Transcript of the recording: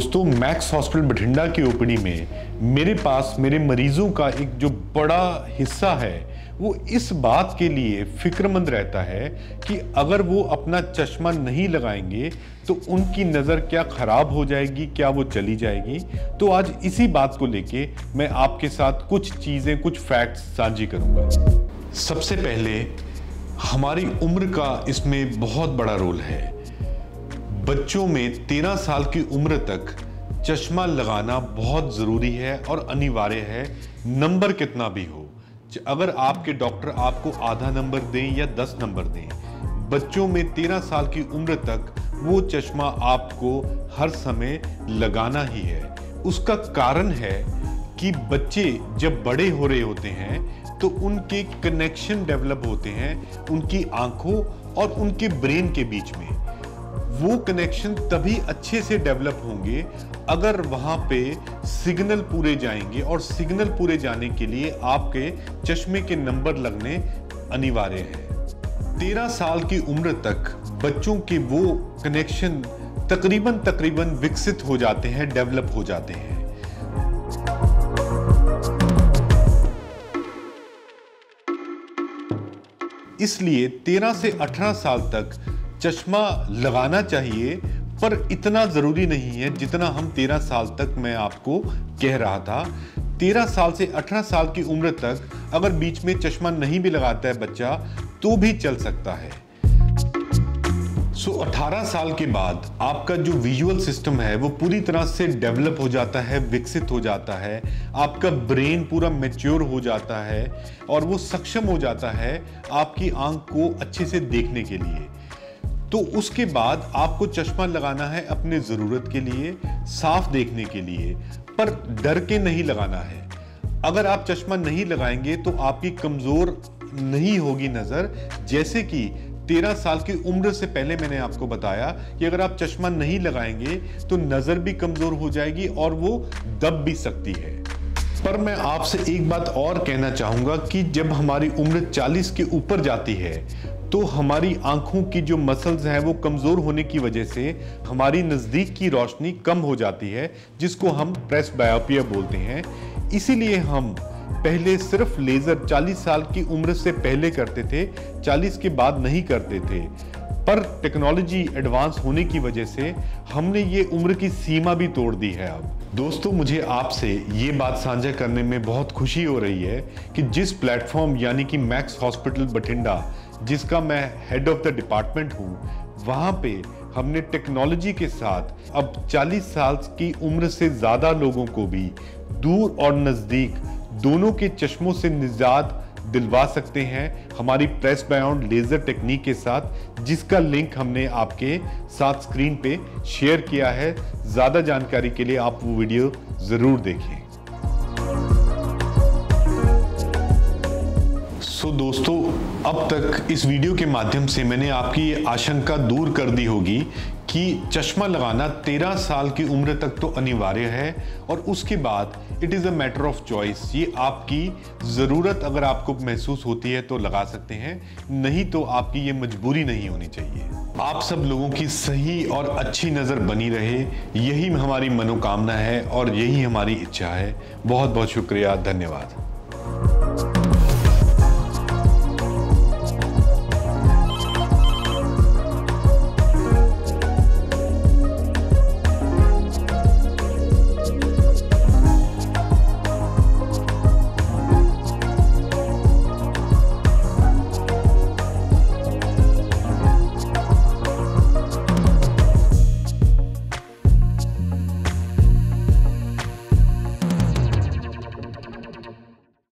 दोस्तों, max hospital Bathinda की OPD में मेरे पास मेरे मरीजों का एक जो बड़ा हिस्सा है वो इस बात के लिए फिक्रमंद रहता है कि अगर वो अपना चश्मा नहीं लगाएंगे तो उनकी नज़र क्या खराब हो जाएगी, क्या वो चली जाएगी। तो आज इसी बात को लेके मैं आपके साथ कुछ चीज़ें, कुछ फैक्ट्स साझी करूंगा। सबसे पहले हमारी उम्र का इसमें बहुत बड़ा रोल है। बच्चों में 13 साल की उम्र तक चश्मा लगाना बहुत ज़रूरी है और अनिवार्य है, नंबर कितना भी हो। अगर आपके डॉक्टर आपको आधा नंबर दें या 10 नंबर दें, बच्चों में 13 साल की उम्र तक वो चश्मा आपको हर समय लगाना ही है। उसका कारण है कि बच्चे जब बड़े हो रहे होते हैं तो उनके कनेक्शन डेवलप होते हैं उनकी आंखों और उनके ब्रेन के बीच में। वो कनेक्शन तभी अच्छे से डेवलप होंगे अगर वहां पे सिग्नल पूरे जाएंगे, और सिग्नल पूरे जाने के लिए आपके चश्मे के नंबर लगने अनिवार्य है। 13 साल की उम्र तक बच्चों के वो कनेक्शन तकरीबन विकसित हो जाते हैं, डेवलप हो जाते हैं। इसलिए 13 से 18 साल तक चश्मा लगाना चाहिए, पर इतना जरूरी नहीं है जितना हम 13 साल तक मैं आपको कह रहा था। 13 साल से 18 साल की उम्र तक अगर बीच में चश्मा नहीं भी लगाता है बच्चा तो भी चल सकता है। 18 साल के बाद आपका जो विजुअल सिस्टम है वो पूरी तरह से डेवलप हो जाता है, विकसित हो जाता है। आपका ब्रेन पूरा मैच्योर हो जाता है और वो सक्षम हो जाता है आपकी आंख को अच्छे से देखने के लिए। तो उसके बाद आपको चश्मा लगाना है अपने ज़रूरत के लिए, साफ देखने के लिए, पर डर के नहीं लगाना है। अगर आप चश्मा नहीं लगाएंगे तो आपकी कमज़ोर नहीं होगी नज़र। जैसे कि 13 साल की उम्र से पहले मैंने आपको बताया कि अगर आप चश्मा नहीं लगाएंगे तो नज़र भी कमज़ोर हो जाएगी और वो दब भी सकती है। पर मैं आपसे एक बात और कहना चाहूँगा कि जब हमारी उम्र 40 के ऊपर जाती है तो हमारी आंखों की जो मसल्स हैं वो कमज़ोर होने की वजह से हमारी नज़दीक की रोशनी कम हो जाती है, जिसको हम प्रेसबायोपिया बोलते हैं। इसीलिए हम पहले सिर्फ लेज़र 40 साल की उम्र से पहले करते थे, 40 के बाद नहीं करते थे। पर टेक्नोलॉजी एडवांस होने की वजह से हमने ये उम्र की सीमा भी तोड़ दी है अब। दोस्तों, मुझे आपसे ये बात साझा करने में बहुत खुशी हो रही है कि जिस प्लेटफॉर्म यानी कि मैक्स हॉस्पिटल बठिंडा, जिसका मैं हेड ऑफ द डिपार्टमेंट हूँ, वहाँ पे हमने टेक्नोलॉजी के साथ अब 40 साल की उम्र से ज़्यादा लोगों को भी दूर और नज़दीक दोनों के चश्मों से निजात दिलवा सकते हैं हमारी प्रेस बायोंड लेज़र टेक्निक के साथ, जिसका लिंक हमने आपके साथ स्क्रीन पे शेयर किया है। ज़्यादा जानकारी के लिए आप वो वीडियो ज़रूर देखें। दोस्तों, अब तक इस वीडियो के माध्यम से मैंने आपकी ये आशंका दूर कर दी होगी कि चश्मा लगाना 13 साल की उम्र तक तो अनिवार्य है और उसके बाद it is a matter of choice. ये आपकी ज़रूरत अगर आपको महसूस होती है तो लगा सकते हैं, नहीं तो आपकी ये मजबूरी नहीं होनी चाहिए। आप सब लोगों की सही और अच्छी नज़र बनी रहे, यही हमारी मनोकामना है और यही हमारी इच्छा है। बहुत बहुत शुक्रिया, धन्यवाद।